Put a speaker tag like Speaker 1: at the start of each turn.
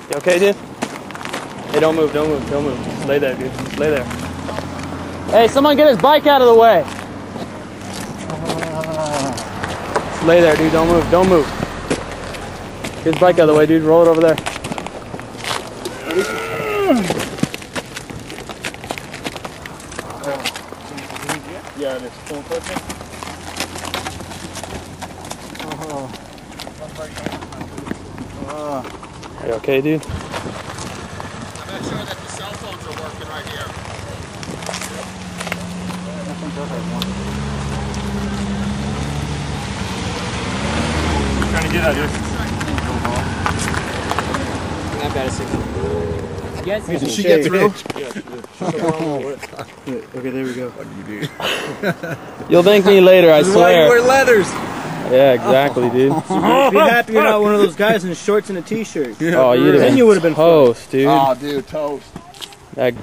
Speaker 1: You okay, dude? Hey, don't move, don't move, don't move. Just lay there, dude. Just lay there. Hey, someone get his bike out of the way. Just lay there, dude. Don't move, don't move. Get his bike out of the way, dude. Roll it over there.
Speaker 2: Yeah, it's full pushing.
Speaker 1: Are you okay, dude?
Speaker 2: I'm not sure that the cell phones are working right here. Trying to get out of here.
Speaker 3: Not bad a signal. Yes,
Speaker 2: Did she get through?
Speaker 4: Okay, there we go.
Speaker 2: What do you do?
Speaker 1: You'll thank me later, I
Speaker 4: This is why you
Speaker 1: swear.
Speaker 4: wear leathers.
Speaker 1: Yeah, exactly, dude.
Speaker 4: Be happy you're not one of those guys in shorts and a t-shirt.
Speaker 1: Oh,
Speaker 4: Then you would have been
Speaker 1: toast, dude.
Speaker 2: Oh, dude, toast.
Speaker 1: That